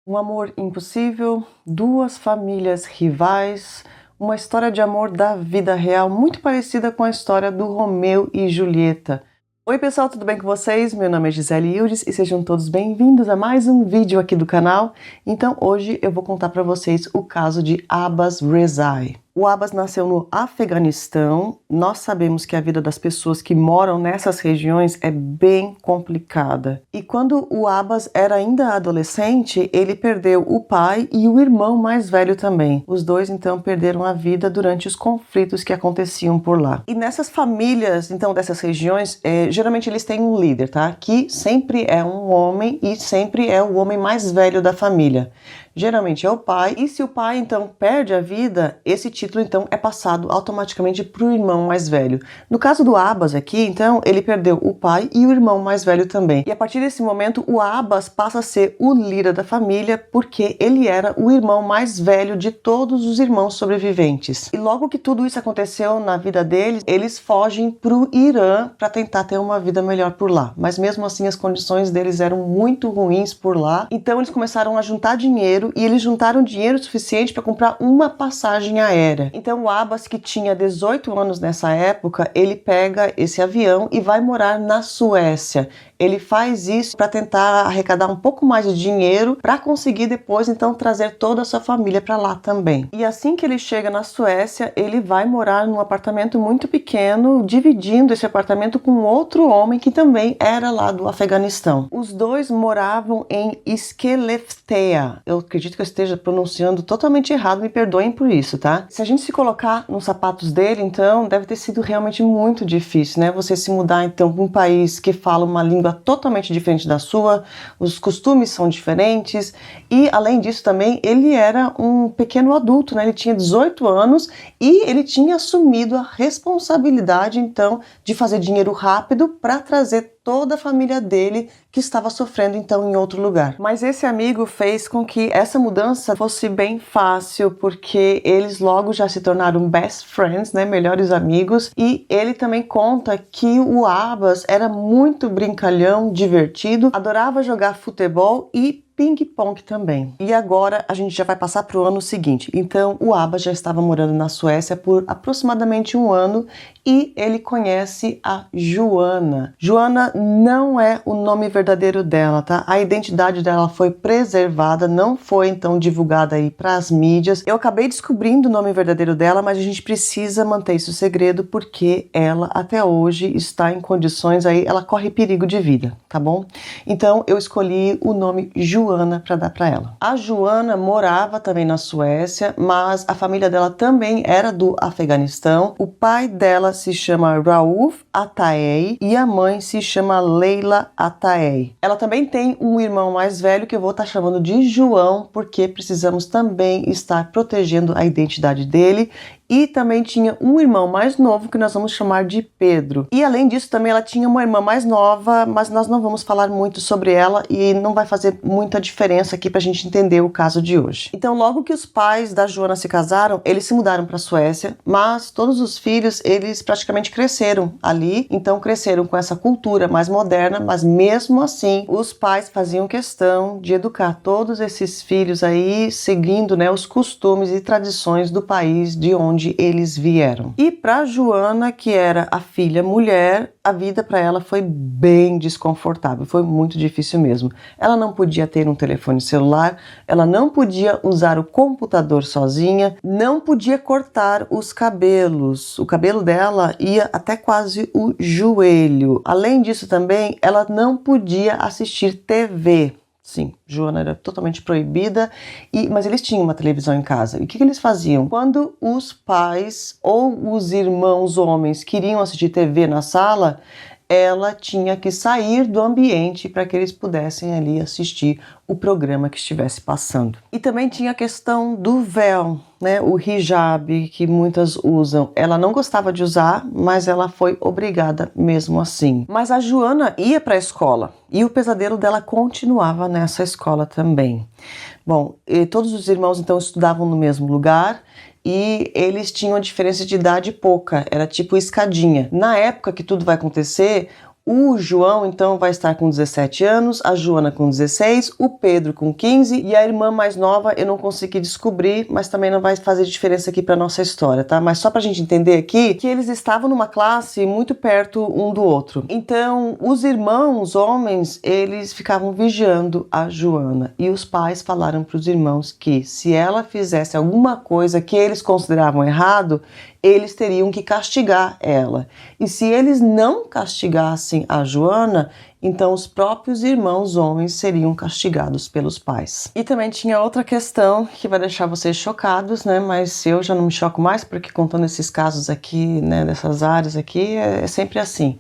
Um amor impossível, duas famílias rivais, uma história de amor da vida real muito parecida com a história do Romeu e Julieta. Oi pessoal, tudo bem com vocês? Meu nome é Gisele Ildes e sejam todos bem-vindos a mais um vídeo aqui do canal. Então hoje eu vou contar para vocês o caso de Abbas Rezai. O Abbas nasceu no Afeganistão. Nós sabemos que a vida das pessoas que moram nessas regiões é bem complicada. E quando o Abbas era ainda adolescente, ele perdeu o pai e o irmão mais velho também. Os dois então perderam a vida durante os conflitos que aconteciam por lá. E nessas famílias, então, dessas regiões, geralmente eles têm um líder, tá? Que sempre é um homem e sempre é o homem mais velho da família. Geralmente é o pai, e se o pai então perde a vida, esse título então é passado automaticamente para o irmão mais velho. No caso do Abbas aqui, então, ele perdeu o pai e o irmão mais velho também. E a partir desse momento, o Abbas passa a ser o líder da família, porque ele era o irmão mais velho de todos os irmãos sobreviventes. E logo que tudo isso aconteceu na vida deles, eles fogem para o Irã para tentar ter uma vida melhor por lá. Mas mesmo assim, as condições deles eram muito ruins por lá, então eles começaram a juntar dinheiro e eles juntaram dinheiro suficiente para comprar uma passagem aérea. Então o Abbas, que tinha 18 anos nessa época, ele pega esse avião e vai morar na Suécia. Ele faz isso para tentar arrecadar um pouco mais de dinheiro para conseguir depois então trazer toda a sua família para lá também. E assim que ele chega na Suécia, ele vai morar num apartamento muito pequeno, dividindo esse apartamento com outro homem que também era lá do Afeganistão. Os dois moravam em Skellefteå. Eu acredito que eu esteja pronunciando totalmente errado, me perdoem por isso, tá? Se a gente se colocar nos sapatos dele, então, deve ter sido realmente muito difícil, né? Você se mudar, então, para um país que fala uma língua totalmente diferente da sua, os costumes são diferentes, e, além disso, também, ele era um pequeno adulto, né? Ele tinha 18 anos e ele tinha assumido a responsabilidade, então, de fazer dinheiro rápido para trazer toda a família dele que estava sofrendo então em outro lugar. Mas esse amigo fez com que essa mudança fosse bem fácil, porque eles logo já se tornaram best friends, né, melhores amigos, e ele também conta que o Abbas era muito brincalhão, divertido, adorava jogar futebol e ping-pong também. E agora a gente já vai passar para o ano seguinte. Então o Abbas já estava morando na Suécia por aproximadamente um ano e ele conhece a Joana. Joana não é o nome verdadeiro dela, tá? A identidade dela foi preservada, não foi então divulgada aí para as mídias. Eu acabei descobrindo o nome verdadeiro dela, mas a gente precisa manter isso segredo porque ela até hoje está em condições aí, ela corre perigo de vida, tá bom? Então eu escolhi o nome Joana para dar para ela. A Joana morava também na Suécia, mas a família dela também era do Afeganistão. O pai dela se chama Rauf Ataei e a mãe se chama Leila Ataei. Ela também tem um irmão mais velho que eu vou estar chamando de João, porque precisamos também estar protegendo a identidade dele. E também tinha um irmão mais novo que nós vamos chamar de Pedro. E além disso também ela tinha uma irmã mais nova, mas nós não vamos falar muito sobre ela e não vai fazer muita diferença aqui pra gente entender o caso de hoje. Então logo que os pais da Joana se casaram, eles se mudaram para a Suécia, mas todos os filhos, eles praticamente cresceram ali, então cresceram com essa cultura mais moderna, mas mesmo assim os pais faziam questão de educar todos esses filhos aí seguindo, né, os costumes e tradições do país de onde eles vieram. E para Joana, que era a filha mulher, a vida para ela foi bem desconfortável, foi muito difícil mesmo. Ela não podia ter um telefone celular, ela não podia usar o computador sozinha, não podia cortar os cabelos. O cabelo dela ia até quase o joelho. Além disso também, ela não podia assistir TV. Sim, Joana era totalmente proibida, mas eles tinham uma televisão em casa. E o que eles faziam? Quando os pais ou os irmãos homens queriam assistir TV na sala, ela tinha que sair do ambiente para que eles pudessem ali assistir o programa que estivesse passando. E também tinha a questão do véu, né, o hijab que muitas usam. Ela não gostava de usar, mas ela foi obrigada mesmo assim. Mas a Joana ia para a escola e o pesadelo dela continuava nessa escola também. Bom, todos os irmãos então estudavam no mesmo lugar e eles tinham uma diferença de idade pouca, era tipo escadinha. Na época que tudo vai acontecer, O João, então, vai estar com 17 anos, a Joana com 16, o Pedro com 15 e a irmã mais nova eu não consegui descobrir, mas também não vai fazer diferença aqui para nossa história, tá? Mas só pra gente entender aqui que eles estavam numa classe muito perto um do outro. Então, os irmãos homens, eles ficavam vigiando a Joana e os pais falaram para os irmãos que se ela fizesse alguma coisa que eles consideravam errado, eles teriam que castigar ela. E se eles não castigassem a Joana, então os próprios irmãos homens seriam castigados pelos pais. E também tinha outra questão que vai deixar vocês chocados, né? Mas eu já não me choco mais, porque contando esses casos aqui, né, dessas áreas aqui, é sempre assim.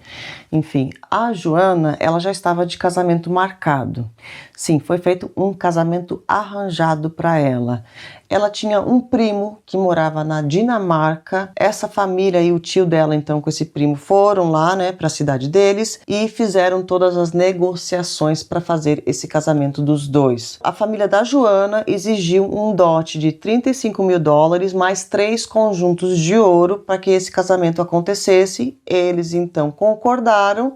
Enfim, a Joana, ela já estava de casamento marcado. Sim, foi feito um casamento arranjado para ela. Ela tinha um primo que morava na Dinamarca. Essa família e o tio dela, então, com esse primo, foram lá, né, para a cidade deles e fizeram todas as negociações para fazer esse casamento dos dois. A família da Joana exigiu um dote de $35 mil mais 3 conjuntos de ouro para que esse casamento acontecesse. Eles, então, concordaram.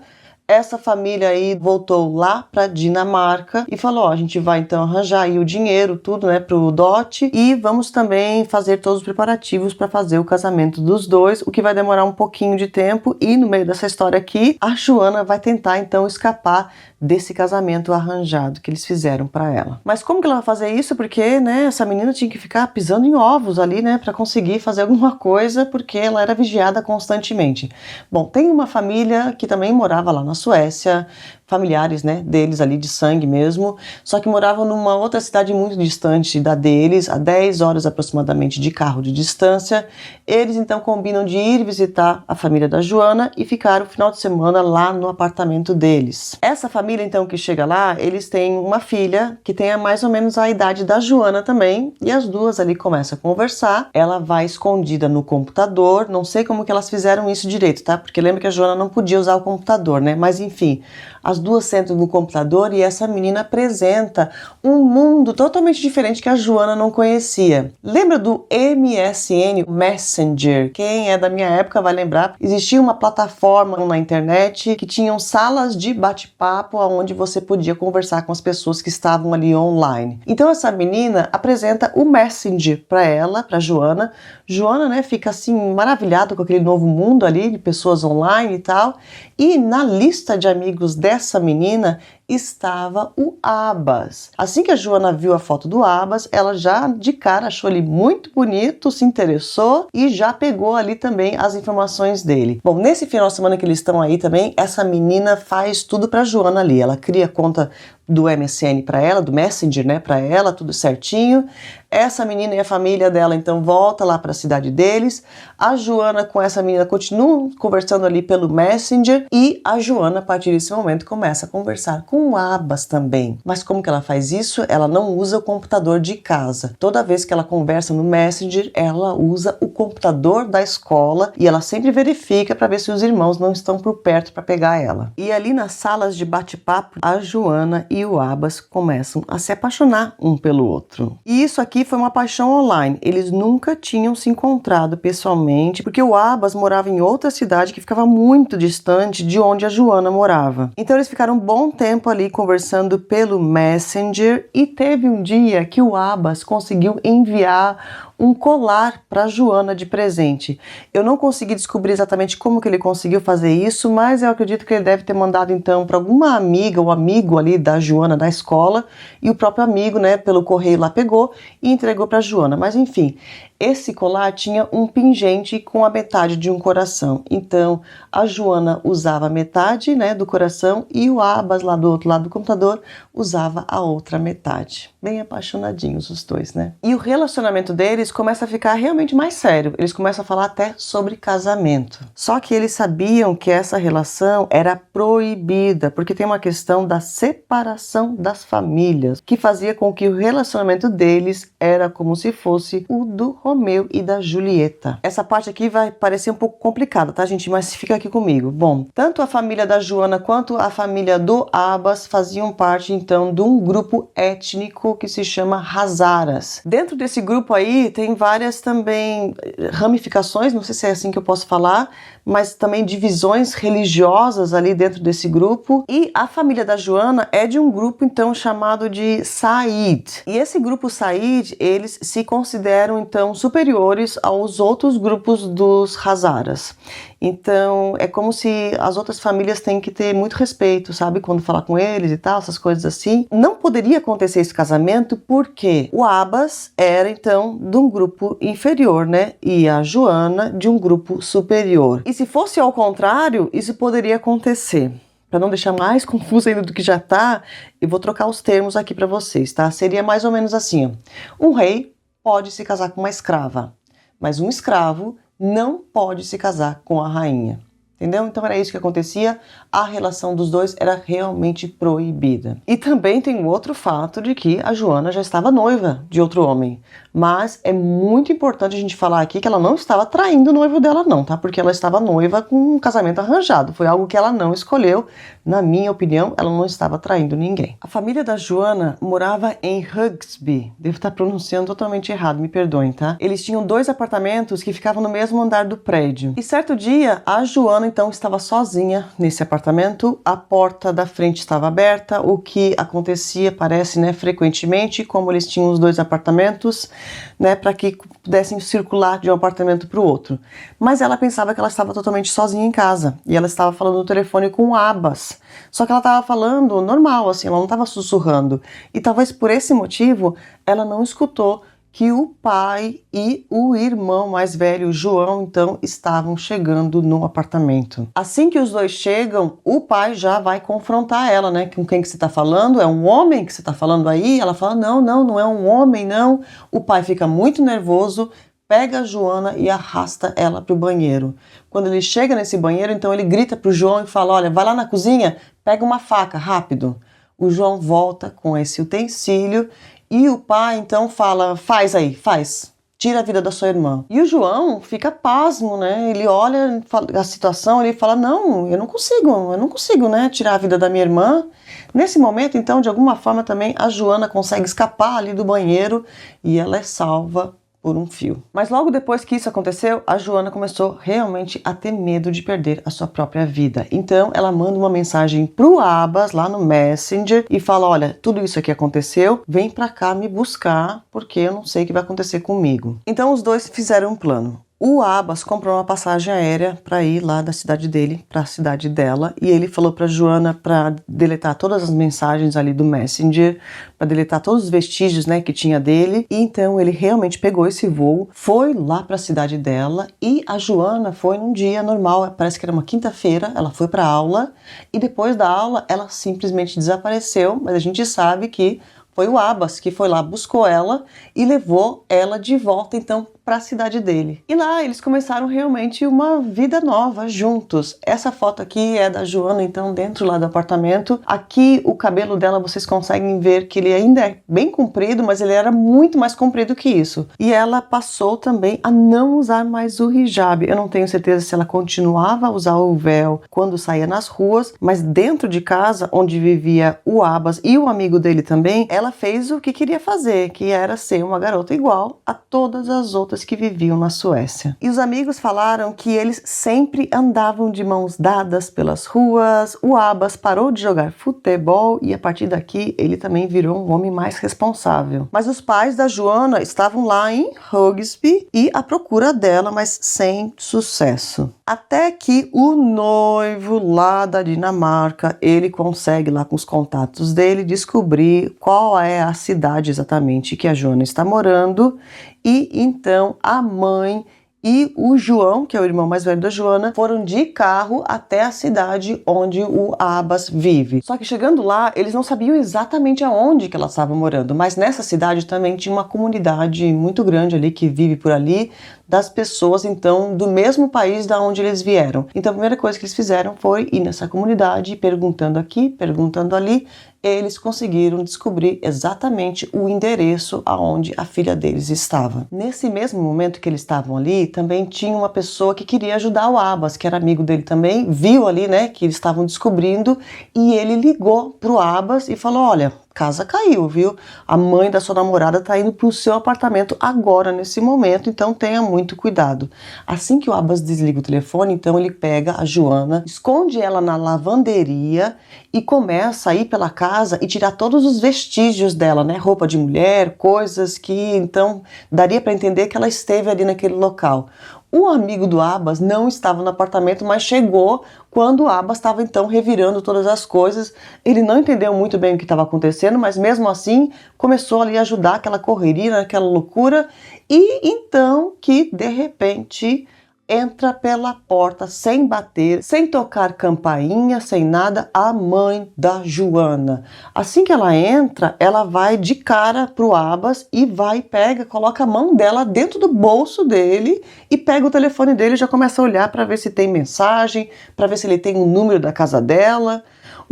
Essa família aí voltou lá para Dinamarca e falou, ó, a gente vai então arranjar aí o dinheiro, tudo, né, pro dote e vamos também fazer todos os preparativos para fazer o casamento dos dois, o que vai demorar um pouquinho de tempo e no meio dessa história aqui, a Joana vai tentar então escapar desse casamento arranjado que eles fizeram para ela. Mas como que ela vai fazer isso? Porque, né, essa menina tinha que ficar pisando em ovos ali, né, para conseguir fazer alguma coisa, porque ela era vigiada constantemente. Bom, tem uma família que também morava lá na Suécia, familiares, né, deles ali de sangue mesmo, só que moravam numa outra cidade muito distante da deles, a 10 horas aproximadamente de carro de distância. Eles então combinam de ir visitar a família da Joana e ficar o final de semana lá no apartamento deles. Essa família então que chega lá, eles têm uma filha que tem mais ou menos a idade da Joana também, e as duas ali começam a conversar. Ela vai escondida no computador, não sei como que elas fizeram isso direito, tá? Porque lembra que a Joana não podia usar o computador, né? Mas enfim, as duas sentam no computador e essa menina apresenta um mundo totalmente diferente que a Joana não conhecia. Lembra do MSN, Messenger? Quem é da minha época vai lembrar. Existia uma plataforma na internet que tinham salas de bate-papo onde você podia conversar com as pessoas que estavam ali online. Então essa menina apresenta o Messenger para ela, para Joana. Joana, né, fica assim maravilhada com aquele novo mundo ali de pessoas online e tal. E na lista de amigos dessa menina estava o Abbas. Assim que a Joana viu a foto do Abbas, ela já de cara achou ele muito bonito, se interessou e já pegou ali também as informações dele. Bom, nesse final de semana que eles estão aí também, essa menina faz tudo pra Joana ali. Ela cria conta do MSN para ela, do Messenger, né, para ela, tudo certinho. Essa menina e a família dela então volta lá para a cidade deles. A Joana com essa menina continuam conversando ali pelo Messenger e a Joana a partir desse momento começa a conversar com o Abbas também. Mas como que ela faz isso? Ela não usa o computador de casa. Toda vez que ela conversa no Messenger, ela usa o computador da escola e ela sempre verifica para ver se os irmãos não estão por perto para pegar ela. E ali nas salas de bate-papo, a Joana e o Abbas começam a se apaixonar um pelo outro. E isso aqui foi uma paixão online. Eles nunca tinham se encontrado pessoalmente, porque o Abbas morava em outra cidade que ficava muito distante de onde a Joana morava. Então eles ficaram um bom tempo ali conversando pelo Messenger e teve um dia que o Abbas conseguiu enviar um colar para Joana de presente. Eu não consegui descobrir exatamente como que ele conseguiu fazer isso, mas eu acredito que ele deve ter mandado então para alguma amiga ou amigo ali da Joana da escola e o próprio amigo, né, pelo correio lá pegou e entregou para Joana. Mas enfim, esse colar tinha um pingente com a metade de um coração. Então, a Joana usava a metade, né, do coração e o Abbas lá do outro lado do computador usava a outra metade. Bem apaixonadinhos os dois, né? E o relacionamento deles começa a ficar realmente mais sério. Eles começam a falar até sobre casamento. Só que eles sabiam que essa relação era proibida, porque tem uma questão da separação das famílias, que fazia com que o relacionamento deles era como se fosse o do Romeu e da Julieta. Essa parte aqui vai parecer um pouco complicada, tá, gente? Mas fica aqui comigo. Bom, tanto a família da Joana quanto a família do Abbas faziam parte, então, de um grupo étnico que se chama Hazaras. Dentro desse grupo aí tem várias também ramificações, não sei se é assim que eu posso falar, mas também divisões religiosas ali dentro desse grupo. E a família da Joana é de um grupo então chamado de Said. E esse grupo Said, eles se consideram então superiores aos outros grupos dos Hazaras. Então é como se as outras famílias têm que ter muito respeito, sabe? Quando falar com eles e tal, essas coisas assim. Não poderia acontecer esse casamento porque o Abbas era então de um grupo inferior, né? E a Joana de um grupo superior. E se fosse ao contrário, isso poderia acontecer. Para não deixar mais confuso ainda do que já tá, eu vou trocar os termos aqui para vocês, tá? Seria mais ou menos assim, ó. Um rei pode se casar com uma escrava, mas um escravo não pode se casar com a rainha. Entendeu? Então era isso que acontecia, a relação dos dois era realmente proibida. E também tem um outro fato de que a Joana já estava noiva de outro homem. Mas é muito importante a gente falar aqui que ela não estava traindo o noivo dela não, tá? Porque ela estava noiva com um casamento arranjado, foi algo que ela não escolheu. Na minha opinião, ela não estava traindo ninguém. A família da Joana morava em Hugsby, devo estar pronunciando totalmente errado, me perdoem, tá? Eles tinham 2 apartamentos que ficavam no mesmo andar do prédio. E certo dia, a Joana então estava sozinha nesse apartamento, a porta da frente estava aberta, o que acontecia, parece, né, frequentemente, como eles tinham os 2 apartamentos, né, para que pudessem circular de um apartamento para o outro. Mas ela pensava que ela estava totalmente sozinha em casa, e ela estava falando no telefone com o Abbas. Só que ela estava falando normal, assim, ela não estava sussurrando. E talvez por esse motivo, ela não escutou que o pai e o irmão mais velho, João, então, estavam chegando no apartamento. Assim que os dois chegam, o pai já vai confrontar ela, né? Com quem que você tá falando? É um homem que você tá falando aí? Ela fala, não é um homem, não. O pai fica muito nervoso, pega a Joana e arrasta ela pro banheiro. Quando ele chega nesse banheiro, então ele grita pro João e fala, olha, vai lá na cozinha, pega uma faca, rápido. O João volta com esse utensílio e o pai então fala, faz aí, faz, tira a vida da sua irmã. E o João fica pasmo, né? Ele olha a situação, ele fala, não, eu não consigo, né, tirar a vida da minha irmã. Nesse momento, então, de alguma forma também, a Joana consegue escapar ali do banheiro e ela é salva por um fio. Mas logo depois que isso aconteceu, a Joana começou realmente a ter medo de perder a sua própria vida. Então ela manda uma mensagem pro Abbas lá no Messenger e fala, olha, tudo isso aqui aconteceu, vem pra cá me buscar, porque eu não sei o que vai acontecer comigo. Então os dois fizeram um plano. O Abbas comprou uma passagem aérea para ir lá da cidade dele para a cidade dela e ele falou para Joana para deletar todas as mensagens ali do Messenger, para deletar todos os vestígios, né, que tinha dele. E então ele realmente pegou esse voo, foi lá para a cidade dela e a Joana foi num dia normal, parece que era uma quinta-feira, ela foi para aula e depois da aula ela simplesmente desapareceu, mas a gente sabe que foi o Abbas que foi lá, buscou ela e levou ela de volta então para a cidade dele. E lá eles começaram realmente uma vida nova juntos. Essa foto aqui é da Joana então dentro lá do apartamento. Aqui o cabelo dela vocês conseguem ver que ele ainda é bem comprido, mas ele era muito mais comprido que isso. E ela passou também a não usar mais o hijab. Eu não tenho certeza se ela continuava a usar o véu quando saía nas ruas, mas dentro de casa, onde vivia o Abbas e o amigo dele também, ela fez o que queria fazer, que era ser uma garota igual a todas as outras que viviam na Suécia. E os amigos falaram que eles sempre andavam de mãos dadas pelas ruas. O Abbas parou de jogar futebol e a partir daqui ele também virou um homem mais responsável. Mas os pais da Joana estavam lá em Hugsby e à procura dela, mas sem sucesso. Até que o noivo lá da Dinamarca, ele consegue lá com os contatos dele descobrir qual é a cidade exatamente que a Joana está morando. E então a mãe e o João, que é o irmão mais velho da Joana, foram de carro até a cidade onde o Abbas vive. Só que chegando lá, eles não sabiam exatamente aonde que ela estava morando, mas nessa cidade também tinha uma comunidade muito grande ali que vive por ali, das pessoas então do mesmo país da onde eles vieram. Então a primeira coisa que eles fizeram foi ir nessa comunidade, perguntando aqui, perguntando ali. Eles conseguiram descobrir exatamente o endereço aonde a filha deles estava. Nesse mesmo momento que eles estavam ali, também tinha uma pessoa que queria ajudar o Abbas, que era amigo dele também, viu ali, né, que eles estavam descobrindo, e ele ligou pro Abbas e falou, olha, casa caiu, viu? A mãe da sua namorada tá indo pro seu apartamento agora, nesse momento, então tenha muito cuidado. Assim que o Abbas desliga o telefone, então ele pega a Joana, esconde ela na lavanderia e começa a ir pela casa e tirar todos os vestígios dela, né? Roupa de mulher, coisas que então daria para entender que ela esteve ali naquele local. O amigo do Abbas não estava no apartamento, mas chegou quando o Abbas estava então revirando todas as coisas. Ele não entendeu muito bem o que estava acontecendo, mas mesmo assim começou ali a ajudar aquela correria, aquela loucura, e então que de repente entra pela porta sem bater, sem tocar campainha, sem nada, a mãe da Joana. Assim que ela entra, ela vai de cara pro Abbas e vai, pega, coloca a mão dela dentro do bolso dele e pega o telefone dele e já começa a olhar para ver se tem mensagem, para ver se ele tem o número da casa dela.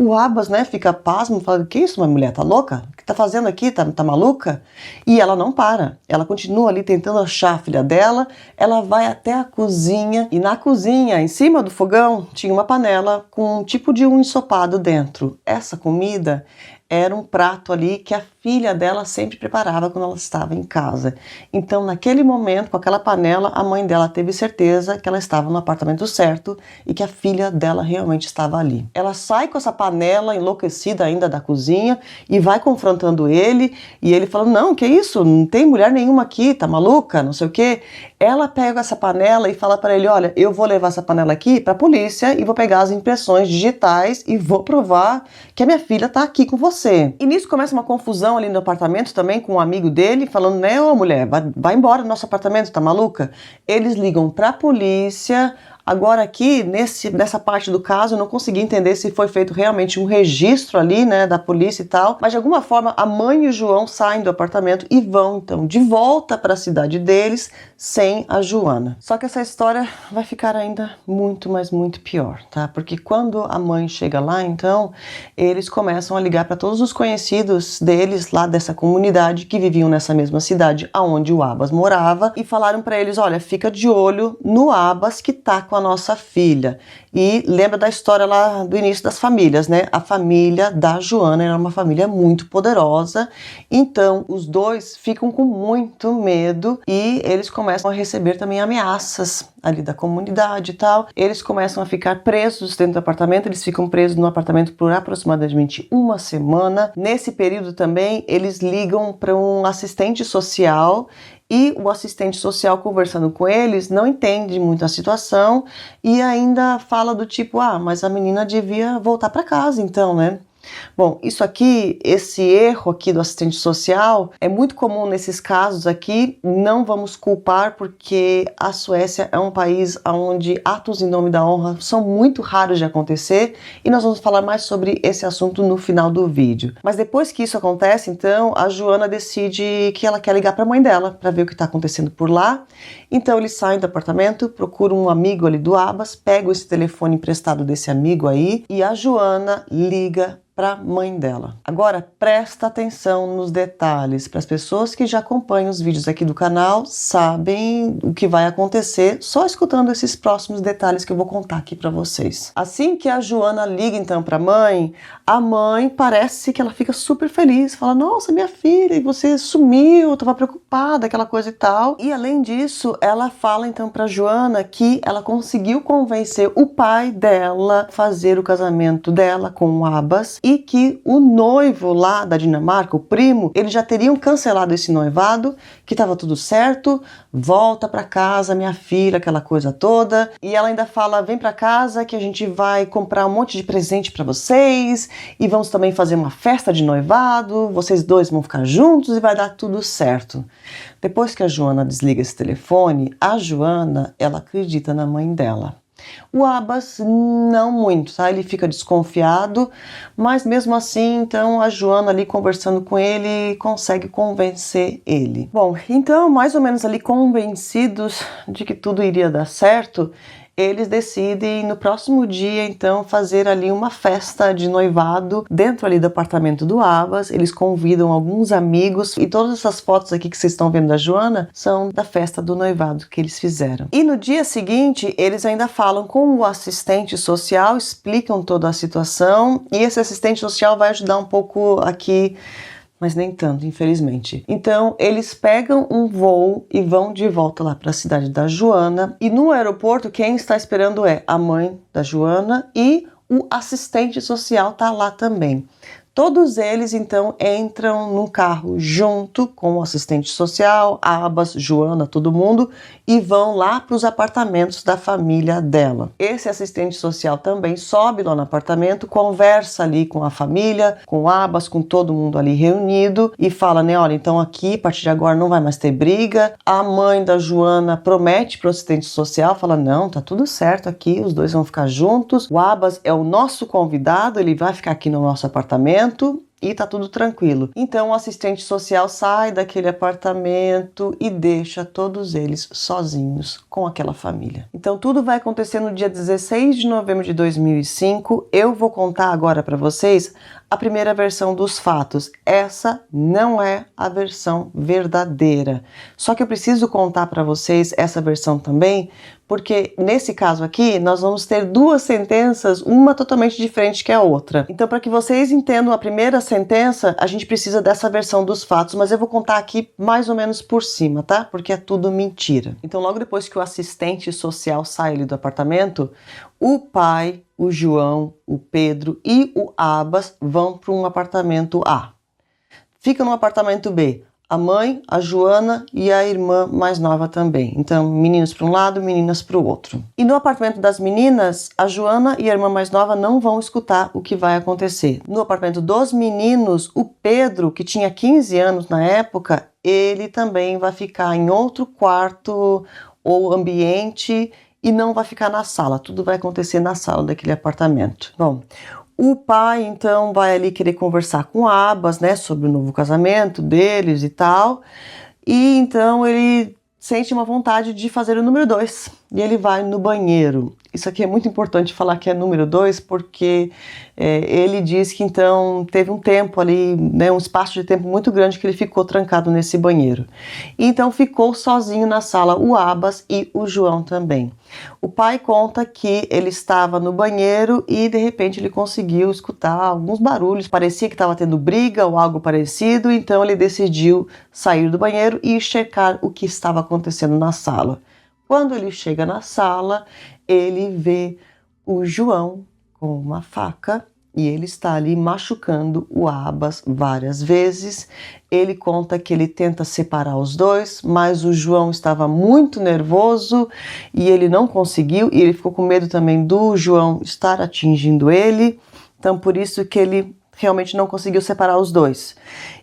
O Abbas, né, fica pasmo, fala, que isso, minha mulher, tá louca? O que tá fazendo aqui? Tá maluca? E ela não para, ela continua ali tentando achar a filha dela, ela vai até a cozinha, e na cozinha, em cima do fogão, tinha uma panela com um tipo de um ensopado dentro. Essa comida era um prato ali que a filha dela sempre preparava quando ela estava em casa. Então, naquele momento, com aquela panela, a mãe dela teve certeza que ela estava no apartamento certo e que a filha dela realmente estava ali. Ela sai com essa panela enlouquecida ainda da cozinha e vai confrontando ele, e ele fala, não, que isso? Não tem mulher nenhuma aqui, tá maluca? Não sei o quê. Ela pega essa panela e fala para ele, olha, eu vou levar essa panela aqui para a polícia e vou pegar as impressões digitais e vou provar que a minha filha tá aqui com você. E nisso começa uma confusão ali no apartamento também com um amigo dele, falando, né, ô mulher, vai embora do nosso apartamento, tá maluca? Eles ligam pra polícia. Agora aqui, nessa parte do caso, eu não consegui entender se foi feito realmente um registro ali, né, da polícia e tal, mas de alguma forma a mãe e o João saem do apartamento e vão então de volta para a cidade deles sem a Joana. Só que essa história vai ficar ainda muito, mas muito pior, tá? Porque quando a mãe chega lá, então, eles começam a ligar para todos os conhecidos deles lá dessa comunidade que viviam nessa mesma cidade aonde o Abbas morava e falaram para eles, olha, fica de olho no Abbas que tá com a nossa filha. E lembra da história lá do início das famílias, né? A família da Joana era uma família muito poderosa, então os dois ficam com muito medo e eles começam a receber também ameaças ali da comunidade e tal. Eles começam a ficar presos dentro do apartamento, eles ficam presos no apartamento por aproximadamente uma semana. Nesse período também, eles ligam para um assistente social e o assistente social, conversando com eles, não entende muito a situação e ainda fala do tipo, ah, mas a menina devia voltar para casa então, né? Bom, isso aqui, esse erro aqui do assistente social é muito comum nesses casos aqui, não vamos culpar porque a Suécia é um país onde atos em nome da honra são muito raros de acontecer e nós vamos falar mais sobre esse assunto no final do vídeo. Mas depois que isso acontece, então, a Joana decide que ela quer ligar para a mãe dela para ver o que está acontecendo por lá. Então eles saem do apartamento, procuram um amigo ali do Abbas, pegam esse telefone emprestado desse amigo aí e a Joana liga para a mãe dela. Agora presta atenção nos detalhes, para as pessoas que já acompanham os vídeos aqui do canal, sabem o que vai acontecer só escutando esses próximos detalhes que eu vou contar aqui para vocês. Assim que a Joana liga então para a mãe parece que ela fica super feliz, fala, nossa, minha filha, você sumiu, eu tava preocupada, aquela coisa e tal. E além disso, ela fala então para Joana que ela conseguiu convencer o pai dela a fazer o casamento dela com o Abbas e que o noivo lá da Dinamarca, o primo, eles já teriam cancelado esse noivado, que estava tudo certo, volta para casa, minha filha, aquela coisa toda. E ela ainda fala, vem para casa que a gente vai comprar um monte de presente para vocês e vamos também fazer uma festa de noivado, vocês dois vão ficar juntos e vai dar tudo certo. Depois que a Joana desliga esse telefone, a Joana, ela acredita na mãe dela. O Abbas não muito, tá? Ele fica desconfiado, mas mesmo assim, então a Joana ali conversando com ele consegue convencer ele. Bom, então mais ou menos ali convencidos de que tudo iria dar certo, eles decidem no próximo dia, então, fazer ali uma festa de noivado dentro ali do apartamento do Abbas. Eles convidam alguns amigos e todas essas fotos aqui que vocês estão vendo da Joana são da festa do noivado que eles fizeram. E no dia seguinte, eles ainda falam com o assistente social, explicam toda a situação e esse assistente social vai ajudar um pouco aqui, mas nem tanto, infelizmente. Então, eles pegam um voo e vão de volta lá para a cidade da Joana. E no aeroporto, quem está esperando é a mãe da Joana e o assistente social tá lá também. Todos eles, então, entram num carro junto com o assistente social, Abbas, Joana, todo mundo, e vão lá para os apartamentos da família dela. Esse assistente social também sobe lá no apartamento, conversa ali com a família, com o Abbas, com todo mundo ali reunido, e fala, né, olha, então aqui, a partir de agora, não vai mais ter briga. A mãe da Joana promete para o assistente social, fala, não, tá tudo certo aqui, os dois vão ficar juntos. O Abbas é o nosso convidado, ele vai ficar aqui no nosso apartamento, e tá tudo tranquilo. Então o assistente social sai daquele apartamento e deixa todos eles sozinhos com aquela família. Então tudo vai acontecer no dia 16 de novembro de 2005. Eu vou contar agora para vocês a primeira versão dos fatos. Essa não é a versão verdadeira. Só que eu preciso contar para vocês essa versão também, porque nesse caso aqui nós vamos ter duas sentenças, uma totalmente diferente que a outra. Então, para que vocês entendam a primeira sentença, a gente precisa dessa versão dos fatos, mas eu vou contar aqui mais ou menos por cima, tá? Porque é tudo mentira. Então, logo depois que o assistente social sai ali do apartamento, o pai, o João, o Pedro e o Abbas vão para um apartamento A. Fica no apartamento B a mãe, a Joana e a irmã mais nova também. Então, meninos para um lado, meninas para o outro. E no apartamento das meninas, a Joana e a irmã mais nova não vão escutar o que vai acontecer. No apartamento dos meninos, o Pedro, que tinha 15 anos na época, ele também vai ficar em outro quarto ou ambiente e não vai ficar na sala. Tudo vai acontecer na sala daquele apartamento. Bom, o pai, então, vai ali querer conversar com o Abbas, né, sobre o novo casamento deles e tal. E então ele sente uma vontade de fazer o número 2 e ele vai no banheiro. Isso aqui é muito importante falar que é número 2 porque ele diz que então teve um tempo ali, né, um espaço de tempo muito grande que ele ficou trancado nesse banheiro. E então ficou sozinho na sala o Abbas e o João também. O pai conta que ele estava no banheiro e de repente ele conseguiu escutar alguns barulhos, parecia que estava tendo briga ou algo parecido, então ele decidiu sair do banheiro e checar o que estava acontecendo na sala. Quando ele chega na sala, ele vê o João com uma faca e ele está ali machucando o Abbas várias vezes. Ele conta que ele tenta separar os dois, mas o João estava muito nervoso e ele não conseguiu, e ele ficou com medo também do João estar atingindo ele, então por isso que ele realmente não conseguiu separar os dois.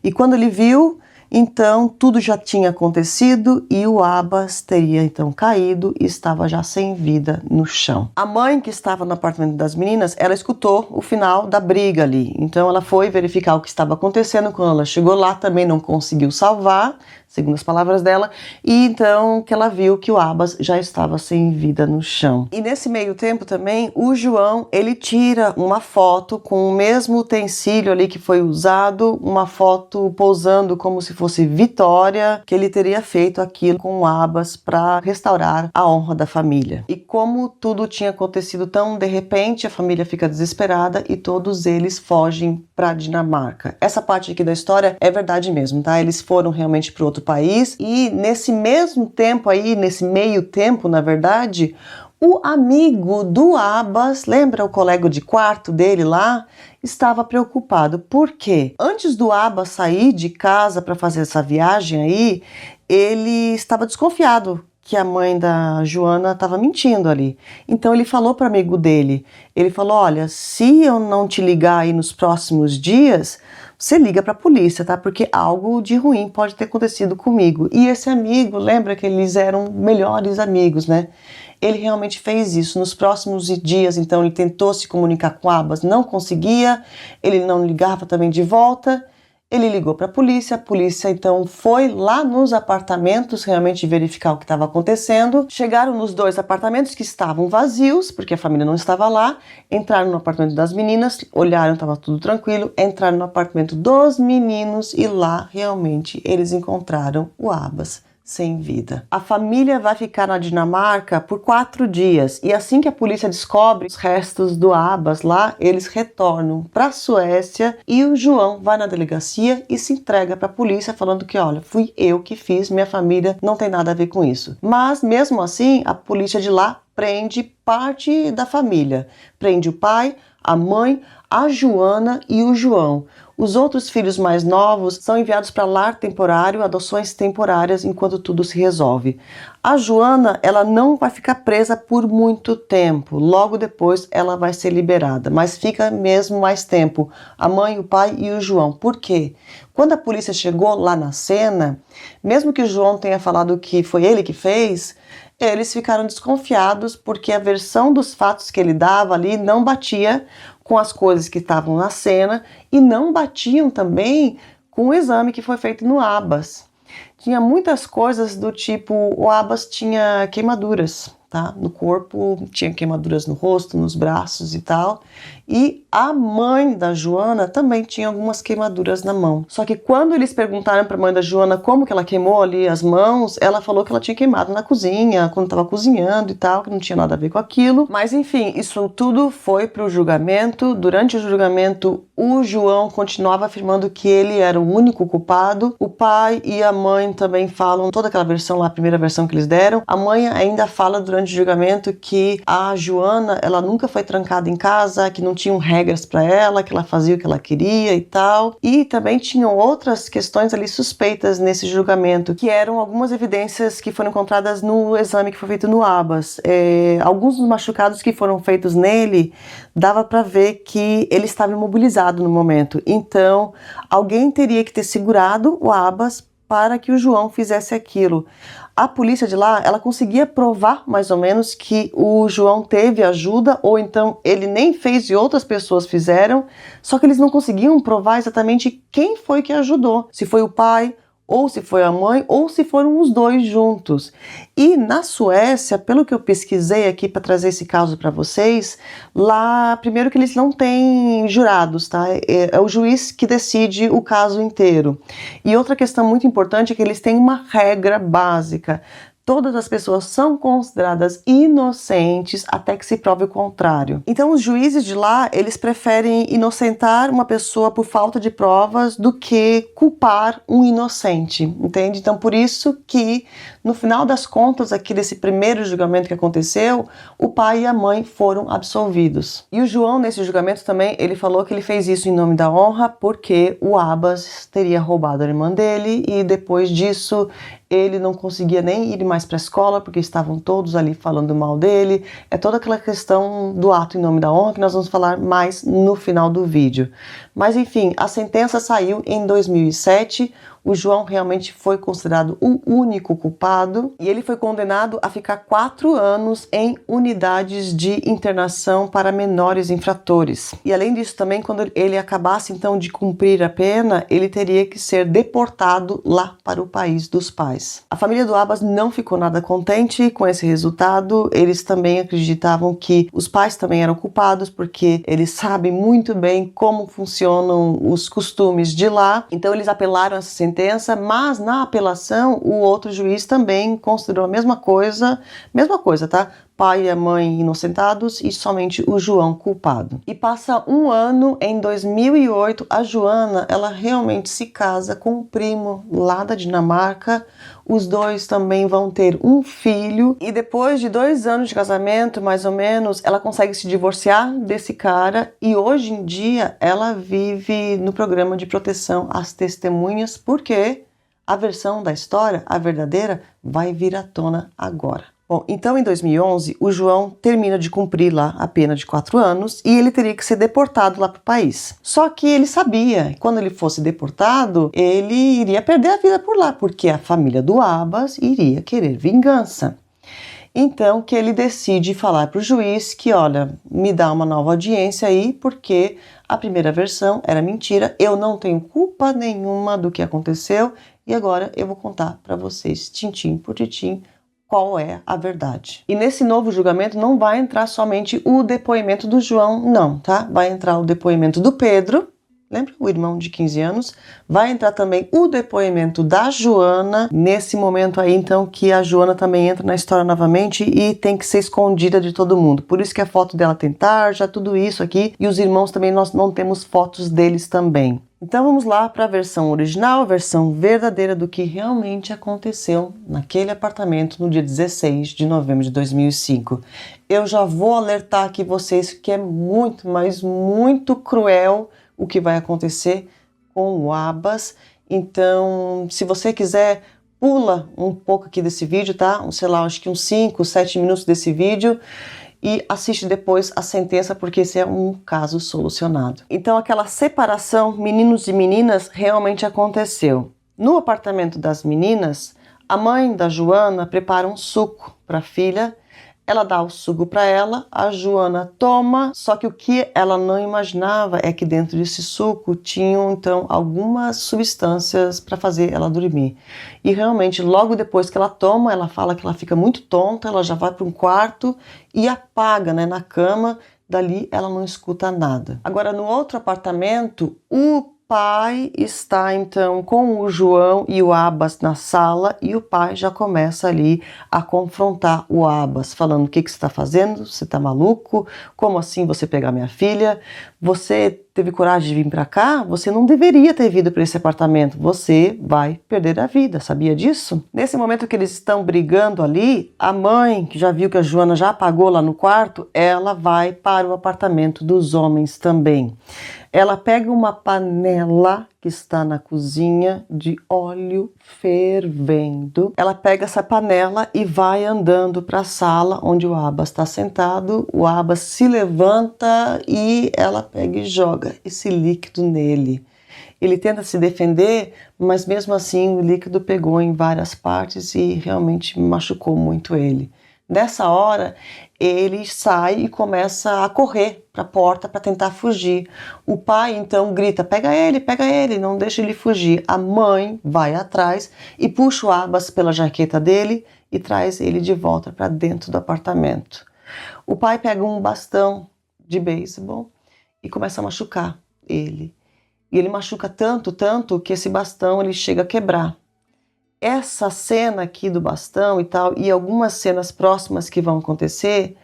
E quando ele viu, então tudo já tinha acontecido e o Abbas teria então caído e estava já sem vida no chão. A mãe que estava no apartamento das meninas, ela escutou o final da briga ali, então ela foi verificar o que estava acontecendo. Quando ela chegou lá também não conseguiu salvar, segundo as palavras dela, e então que ela viu que o Abbas já estava sem vida no chão. E nesse meio tempo também, o João, ele tira uma foto com o mesmo utensílio ali que foi usado, uma foto posando como se fosse Vitória, que ele teria feito aquilo com o Abbas para restaurar a honra da família. E como tudo tinha acontecido tão de repente, a família fica desesperada e todos eles fogem para Dinamarca. Essa parte aqui da história é verdade mesmo, tá? Eles foram realmente para outro país e nesse mesmo tempo aí, nesse meio tempo, na verdade, o amigo do Abbas, lembra o colega de quarto dele lá? Estava preocupado. Por quê? Antes do Abbas sair de casa para fazer essa viagem aí, ele estava desconfiado que a mãe da Joana estava mentindo ali. Então ele falou para o amigo dele, ele falou, olha, se eu não te ligar aí nos próximos dias, você liga para a polícia, tá? Porque algo de ruim pode ter acontecido comigo. E esse amigo, lembra que eles eram melhores amigos, né? Ele realmente fez isso. Nos próximos dias, então, ele tentou se comunicar com o Abbas, não conseguia, ele não ligava também de volta, Ele ligou para a polícia então foi lá nos apartamentos realmente verificar o que estava acontecendo. Chegaram nos 2 apartamentos que estavam vazios, porque a família não estava lá. Entraram no apartamento das meninas, olharam, estava tudo tranquilo. Entraram no apartamento dos meninos e lá realmente eles encontraram o Abbas sem vida. A família vai ficar na Dinamarca por 4 dias e assim que a polícia descobre os restos do Abbas lá, eles retornam para a Suécia e o João vai na delegacia e se entrega para a polícia falando que, olha, fui eu que fiz, minha família não tem nada a ver com isso. Mas mesmo assim, a polícia de lá prende parte da família. Prende o pai, a mãe, a Joana e o João. Os outros filhos mais novos são enviados para lar temporário, adoções temporárias, enquanto tudo se resolve. A Joana, ela não vai ficar presa por muito tempo. Logo depois ela vai ser liberada, mas fica mesmo mais tempo. A mãe, o pai e o João. Por quê? Quando a polícia chegou lá na cena, mesmo que o João tenha falado que foi ele que fez, eles ficaram desconfiados porque a versão dos fatos que ele dava ali não batia com as coisas que estavam na cena e não batiam também com o exame que foi feito no Abbas. Tinha muitas coisas do tipo, o Abbas tinha queimaduras, tá? No corpo, tinha queimaduras no rosto, nos braços e tal. E a mãe da Joana também tinha algumas queimaduras na mão. Só que quando eles perguntaram para a mãe da Joana como que ela queimou ali as mãos, ela falou que ela tinha queimado na cozinha, quando estava cozinhando e tal, que não tinha nada a ver com aquilo. Mas enfim, isso tudo foi para o julgamento. Durante o julgamento, o João continuava afirmando que ele era o único culpado. O pai e a mãe também falam toda aquela versão lá, a primeira versão que eles deram. A mãe ainda fala durante o julgamento que a Joana, ela nunca foi trancada em casa, que não tinham regras para ela, que ela fazia o que ela queria e tal. E também tinham outras questões ali suspeitas nesse julgamento, que eram algumas evidências que foram encontradas no exame que foi feito no Abbas. Alguns dos machucados que foram feitos nele, dava para ver que ele estava imobilizado no momento. Então, alguém teria que ter segurado o Abbas para que o João fizesse aquilo. A polícia de lá, ela conseguia provar mais ou menos que o João teve ajuda, ou então ele nem fez e outras pessoas fizeram, só que eles não conseguiam provar exatamente quem foi que ajudou. Se foi o pai, ou se foi a mãe, ou se foram os dois juntos. E na Suécia, pelo que eu pesquisei aqui para trazer esse caso para vocês, lá, primeiro que eles não têm jurados, tá? É o juiz que decide o caso inteiro. E outra questão muito importante é que eles têm uma regra básica. Todas as pessoas são consideradas inocentes até que se prove o contrário. Então os juízes de lá, eles preferem inocentar uma pessoa por falta de provas do que culpar um inocente, entende? Então por isso que no final das contas aqui desse primeiro julgamento que aconteceu, o pai e a mãe foram absolvidos. E o João nesse julgamento também, ele falou que ele fez isso em nome da honra porque o Abbas teria roubado a irmã dele e depois disso ele não conseguia nem ir mais para a escola porque estavam todos ali falando mal dele. É toda aquela questão do ato em nome da honra que nós vamos falar mais no final do vídeo. Mas enfim, a sentença saiu em 2007. O João realmente foi considerado o único culpado e ele foi condenado a ficar 4 anos em unidades de internação para menores infratores. E além disso também, quando ele acabasse então de cumprir a pena, ele teria que ser deportado lá para o país dos pais. A família do Abbas não ficou nada contente com esse resultado. Eles também acreditavam que os pais também eram culpados porque eles sabem muito bem como funcionam os costumes de lá. Então eles apelaram essa sentença, mas na apelação o outro juiz também considerou a mesma coisa, tá? Pai e a mãe inocentados e somente o João culpado. E passa um ano, em 2008, a Joana, ela realmente se casa com um primo lá da Dinamarca. Os dois também vão ter um filho e depois de 2 anos de casamento, mais ou menos, ela consegue se divorciar desse cara e hoje em dia ela vive no programa de proteção às testemunhas porque a versão da história, a verdadeira, vai vir à tona agora. Bom, então em 2011 o João termina de cumprir lá a pena de 4 anos e ele teria que ser deportado lá para o país. Só que ele sabia que quando ele fosse deportado, ele iria perder a vida por lá, porque a família do Abbas iria querer vingança. Então que ele decide falar para o juiz que, olha, me dá uma nova audiência aí, porque a primeira versão era mentira, eu não tenho culpa nenhuma do que aconteceu e agora eu vou contar para vocês, tintim por tintim, qual é a verdade. E nesse novo julgamento não vai entrar somente o depoimento do João, não, tá? Vai entrar o depoimento do Pedro, lembra? O irmão de 15 anos. Vai entrar também o depoimento da Joana, nesse momento aí, então, que a Joana também entra na história novamente e tem que ser escondida de todo mundo. Por isso que a foto dela tem tarja, tudo isso aqui. E os irmãos também, nós não temos fotos deles também. Então vamos lá para a versão original, a versão verdadeira do que realmente aconteceu naquele apartamento no dia 16 de novembro de 2005. Eu já vou alertar aqui vocês que é muito, mas muito cruel o que vai acontecer com o Abbas. Então, se você quiser, pula um pouco aqui desse vídeo, tá? Sei lá, acho que uns 5, 7 minutos desse vídeo e assiste depois a sentença, porque esse é um caso solucionado. Então, aquela separação, meninos e meninas, realmente aconteceu. No apartamento das meninas, a mãe da Joana prepara um suco para a filha. Ela dá o suco para ela, a Joana toma, só que o que ela não imaginava é que dentro desse suco tinham então algumas substâncias para fazer ela dormir. E realmente, logo depois que ela toma, ela fala que ela fica muito tonta, ela já vai para um quarto e apaga, né, na cama, dali ela não escuta nada. Agora, no outro apartamento, o pai está então com o João e o Abbas na sala e o pai já começa ali a confrontar o Abbas, falando: o que você está fazendo? Você está maluco? Como assim você pegar minha filha? Você teve coragem de vir para cá? Você não deveria ter vindo para esse apartamento, você vai perder a vida, sabia disso? Nesse momento que eles estão brigando ali, a mãe, que já viu que a Joana já apagou lá no quarto, ela vai para o apartamento dos homens também. Ela pega uma panela que está na cozinha de óleo fervendo. Ela pega essa panela e vai andando para a sala onde o Abbas está sentado. O Abbas se levanta e ela pega e joga esse líquido nele. Ele tenta se defender, mas mesmo assim o líquido pegou em várias partes e realmente machucou muito ele. Nessa hora, ele sai e começa a correr para a porta para tentar fugir. O pai então grita: pega ele, não deixa ele fugir. A mãe vai atrás e puxa o Abbas pela jaqueta dele e traz ele de volta para dentro do apartamento. O pai pega um bastão de beisebol e começa a machucar ele. E ele machuca tanto, tanto, que esse bastão ele chega a quebrar. Essa cena aqui do bastão e tal, e algumas cenas próximas que vão acontecer,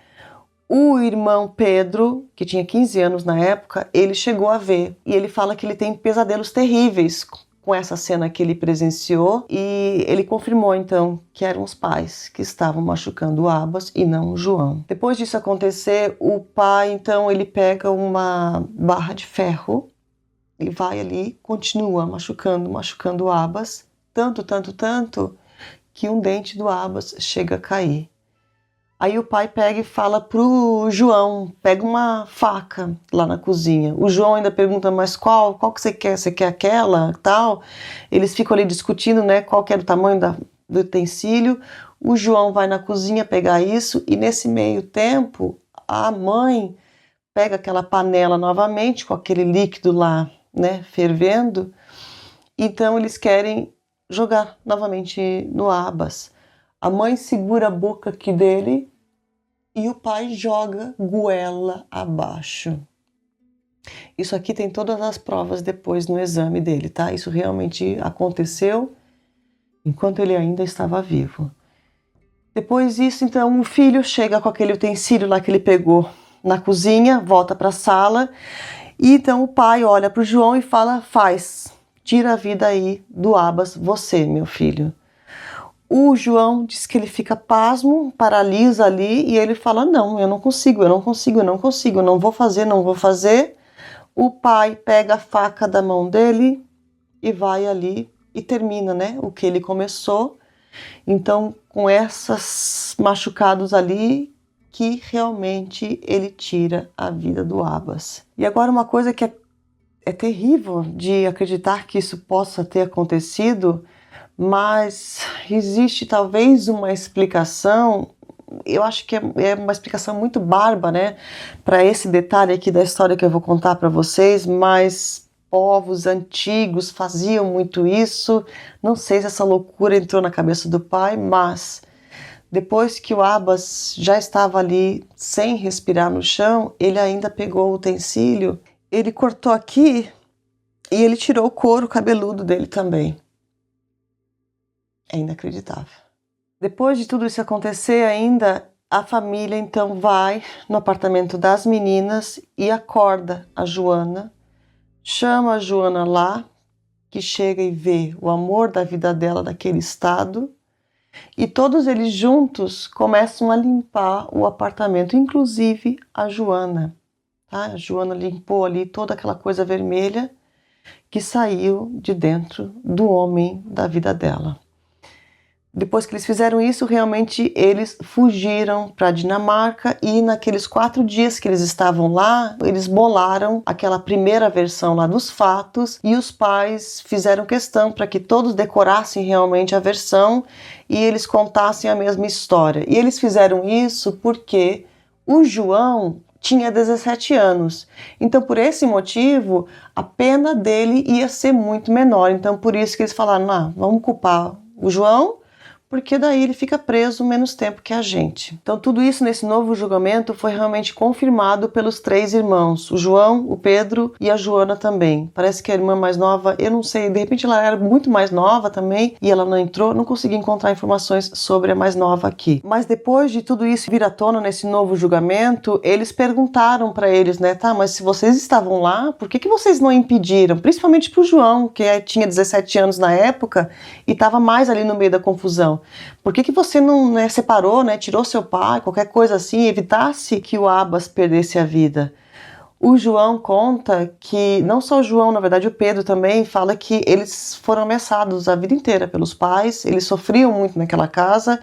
o irmão Pedro, que tinha 15 anos na época, ele chegou a ver. E ele fala que ele tem pesadelos terríveis com essa cena que ele presenciou. E ele confirmou, então, que eram os pais que estavam machucando o Abbas e não o João. Depois disso acontecer, o pai, então, ele pega uma barra de ferro. Ele vai ali, continua machucando o Abbas. Tanto, que um dente do Abbas chega a cair. Aí o pai pega e fala pro João: pega uma faca lá na cozinha. O João ainda pergunta: mas qual que você quer? Você quer aquela? Tal. Eles ficam ali discutindo, né, qual que era o tamanho do utensílio. O João vai na cozinha pegar isso e nesse meio tempo a mãe pega aquela panela novamente com aquele líquido lá, né, fervendo. Então eles querem jogar novamente no Abbas. A mãe segura a boca aqui dele e o pai joga goela abaixo. Isso aqui tem todas as provas depois no exame dele, tá? Isso realmente aconteceu enquanto ele ainda estava vivo. Depois disso, então, o filho chega com aquele utensílio lá que ele pegou na cozinha, volta para a sala, e então o pai olha para o João e fala: tira a vida aí do Abbas, você, meu filho. O João diz que ele fica pasmo, paralisa ali, e ele fala: não, eu não consigo, não vou fazer. O pai pega a faca da mão dele e vai ali e termina, né, o que ele começou. Então, com esses machucados ali, que realmente ele tira a vida do Abbas. E agora uma coisa que é terrível de acreditar que isso possa ter acontecido, mas existe talvez uma explicação eu acho que é uma explicação muito barba, né, para esse detalhe aqui da história que eu vou contar para vocês, mas povos antigos faziam muito isso. Não sei se essa loucura entrou na cabeça do pai, mas depois que o Abbas já estava ali sem respirar no chão, ele ainda pegou o utensílio, ele cortou aqui e ele tirou o couro cabeludo dele também. É inacreditável. Depois de tudo isso acontecer ainda, a família então vai no apartamento das meninas e acorda a Joana, chama a Joana lá, que chega e vê o amor da vida dela naquele estado, e todos eles juntos começam a limpar o apartamento, inclusive a Joana. Tá? A Joana limpou ali toda aquela coisa vermelha que saiu de dentro do homem da vida dela. Depois que eles fizeram isso, realmente eles fugiram para a Dinamarca e naqueles 4 dias que eles estavam lá, eles bolaram aquela primeira versão lá dos fatos e os pais fizeram questão para que todos decorassem realmente a versão e eles contassem a mesma história. E eles fizeram isso porque o João tinha 17 anos. Então, por esse motivo, a pena dele ia ser muito menor. Então, por isso que eles falaram, vamos culpar o João, porque daí ele fica preso menos tempo que a gente. Então tudo isso nesse novo julgamento foi realmente confirmado pelos 3 irmãos, o João, o Pedro e a Joana também. Parece que a irmã mais nova, eu não sei, de repente ela era muito mais nova também e ela não entrou, não consegui encontrar informações sobre a mais nova aqui. Mas depois de tudo isso vir à tona nesse novo julgamento, eles perguntaram para eles, né, mas se vocês estavam lá, por que vocês não impediram? Principalmente pro João, que tinha 17 anos na época e estava mais ali no meio da confusão. Por que você não separou, tirou seu pai, qualquer coisa assim, evitasse que o Abbas perdesse a vida? O João conta que, não só o João, na verdade o Pedro também, fala que eles foram ameaçados a vida inteira pelos pais, eles sofriam muito naquela casa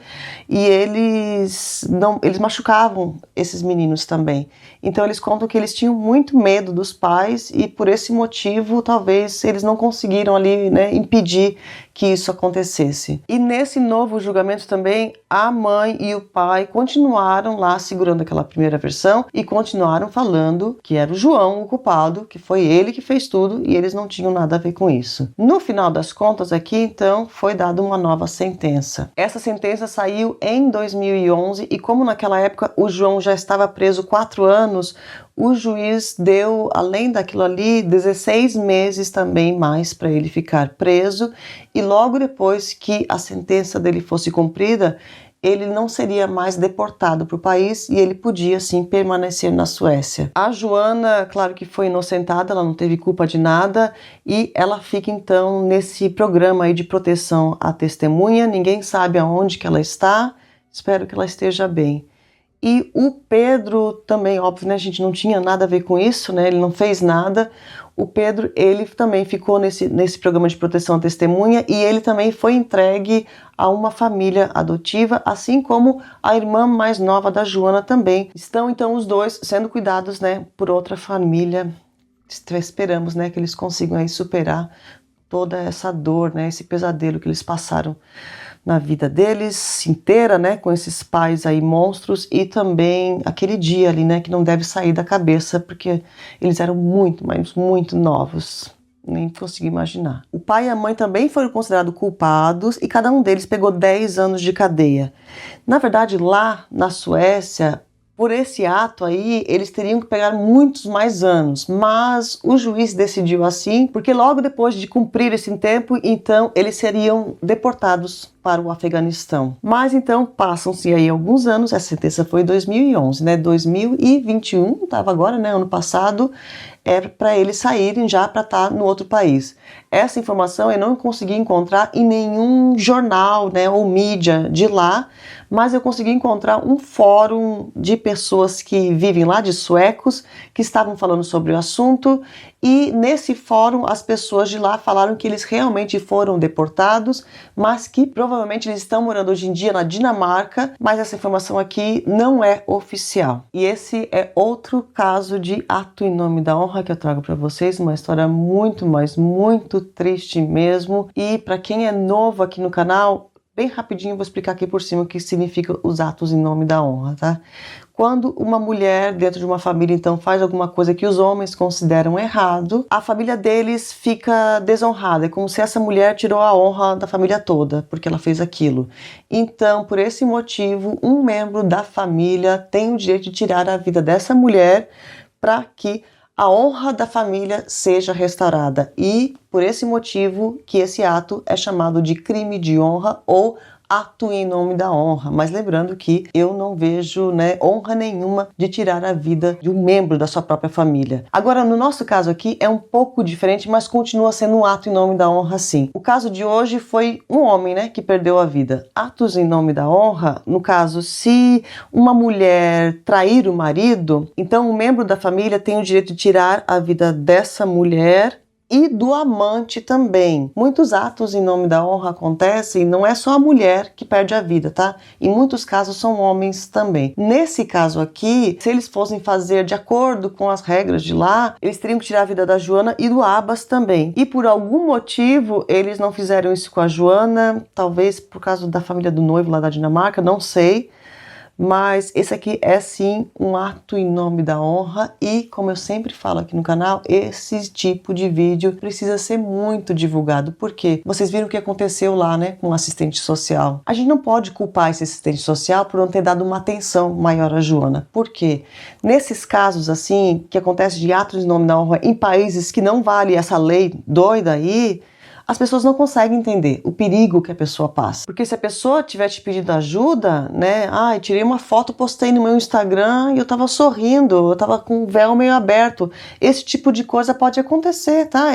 e eles machucavam esses meninos também. Então eles contam que eles tinham muito medo dos pais e por esse motivo talvez eles não conseguiram ali, impedir que isso acontecesse. E nesse novo julgamento também, a mãe e o pai continuaram lá segurando aquela primeira versão e continuaram falando que era o João o culpado, que foi ele que fez tudo e eles não tinham nada a ver com isso. No final das contas aqui, então, foi dada uma nova sentença. Essa sentença saiu em 2011 e como naquela época o João já estava preso 4 anos, o juiz deu, além daquilo ali, 16 meses também mais para ele ficar preso e logo depois que a sentença dele fosse cumprida, ele não seria mais deportado para o país e ele podia, sim, permanecer na Suécia. A Joana, claro que foi inocentada, ela não teve culpa de nada e ela fica, então, nesse programa aí de proteção à testemunha. Ninguém sabe aonde que ela está, espero que ela esteja bem. E o Pedro também, óbvio, a gente não tinha nada a ver com isso, ele não fez nada. O Pedro, ele também ficou nesse programa de proteção à testemunha e ele também foi entregue a uma família adotiva, assim como a irmã mais nova da Joana também. Estão, então, os dois sendo cuidados, por outra família. Esperamos, que eles consigam aí superar toda essa dor, esse pesadelo que eles passaram na vida deles inteira, com esses pais aí monstros e também aquele dia ali, que não deve sair da cabeça porque eles eram muito, mas muito novos, nem consegui imaginar. O pai e a mãe também foram considerados culpados e cada um deles pegou 10 anos de cadeia. Na verdade, lá na Suécia, por esse ato aí, eles teriam que pegar muitos mais anos, mas o juiz decidiu assim, porque logo depois de cumprir esse tempo, então eles seriam deportados para o Afeganistão. Mas então passam-se aí alguns anos, essa sentença foi em 2011, 2021, estava agora, ano passado, era para eles saírem já para estar no outro país. Essa informação eu não consegui encontrar em nenhum jornal, ou mídia de lá, mas eu consegui encontrar um fórum de pessoas que vivem lá, de suecos, que estavam falando sobre o assunto, e nesse fórum as pessoas de lá falaram que eles realmente foram deportados, mas que provavelmente eles estão morando hoje em dia na Dinamarca, mas essa informação aqui não é oficial. E esse é outro caso de ato em nome da honra que eu trago para vocês, uma história muito, mas muito triste mesmo. E para quem é novo aqui no canal, Bem rapidinho, vou explicar aqui por cima o que significa os atos em nome da honra, tá? Quando uma mulher dentro de uma família, então, faz alguma coisa que os homens consideram errado, a família deles fica desonrada. É como se essa mulher tirou a honra da família toda, porque ela fez aquilo. Então, por esse motivo, um membro da família tem o direito de tirar a vida dessa mulher para que a honra da família seja restaurada. E por esse motivo que esse ato é chamado de crime de honra ou ato em nome da honra. Mas lembrando que eu não vejo, honra nenhuma de tirar a vida de um membro da sua própria família. Agora, no nosso caso aqui é um pouco diferente, mas continua sendo um ato em nome da honra, sim. O caso de hoje foi um homem, que perdeu a vida. Atos em nome da honra, no caso, se uma mulher trair o marido, então um membro da família tem o direito de tirar a vida dessa mulher e do amante também. Muitos atos em nome da honra acontecem, não é só a mulher que perde a vida, tá? Em muitos casos são homens também. Nesse caso aqui, se eles fossem fazer de acordo com as regras de lá, eles teriam que tirar a vida da Joana e do Abbas também. E por algum motivo, eles não fizeram isso com a Joana, talvez por causa da família do noivo lá da Dinamarca, não sei. Mas esse aqui é sim um ato em nome da honra e, como eu sempre falo aqui no canal, esse tipo de vídeo precisa ser muito divulgado, porque vocês viram o que aconteceu lá, com o assistente social. A gente não pode culpar esse assistente social por não ter dado uma atenção maior à Joana. Por quê? Nesses casos assim, que acontece de atos em nome da honra em países que não vale essa lei doida aí, as pessoas não conseguem entender o perigo que a pessoa passa. Porque se a pessoa tiver te pedindo ajuda, tirei uma foto, postei no meu Instagram e eu tava sorrindo, eu tava com o véu meio aberto. Esse tipo de coisa pode acontecer, tá?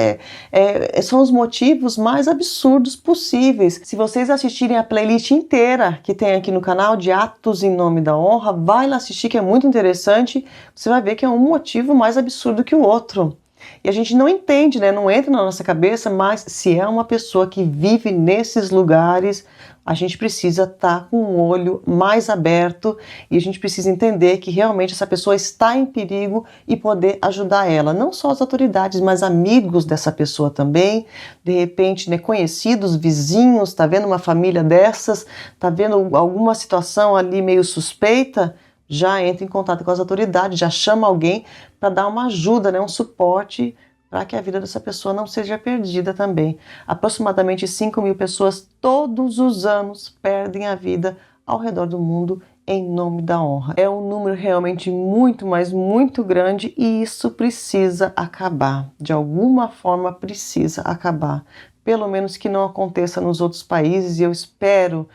São os motivos mais absurdos possíveis. Se vocês assistirem a playlist inteira que tem aqui no canal de atos em nome da honra, vai lá assistir que é muito interessante. Você vai ver que é um motivo mais absurdo que o outro. E a gente não entende, não entra na nossa cabeça, mas se é uma pessoa que vive nesses lugares, a gente precisa estar com o olho mais aberto e a gente precisa entender que realmente essa pessoa está em perigo e poder ajudar ela. Não só as autoridades, mas amigos dessa pessoa também, de repente, conhecidos, vizinhos, tá vendo uma família dessas, tá vendo alguma situação ali meio suspeita, já entra em contato com as autoridades, já chama alguém para dar uma ajuda, um suporte para que a vida dessa pessoa não seja perdida também. Aproximadamente 5.000 pessoas todos os anos perdem a vida ao redor do mundo em nome da honra. É um número realmente muito, mas muito grande e isso precisa acabar. De alguma forma precisa acabar. Pelo menos que não aconteça nos outros países e eu espero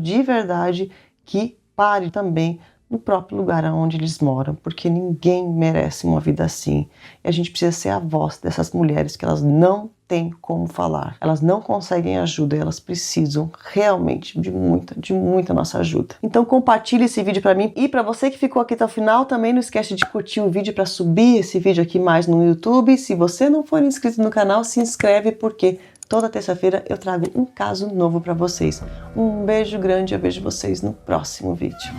de verdade que pare também no próprio lugar onde eles moram, porque ninguém merece uma vida assim. E a gente precisa ser a voz dessas mulheres que elas não têm como falar. Elas não conseguem ajuda, elas precisam realmente de muita nossa ajuda. Então compartilhe esse vídeo para mim e para você que ficou aqui até o final, também não esquece de curtir o vídeo para subir esse vídeo aqui mais no YouTube. Se você não for inscrito no canal, se inscreve porque toda terça-feira eu trago um caso novo para vocês. Um beijo grande, eu vejo vocês no próximo vídeo.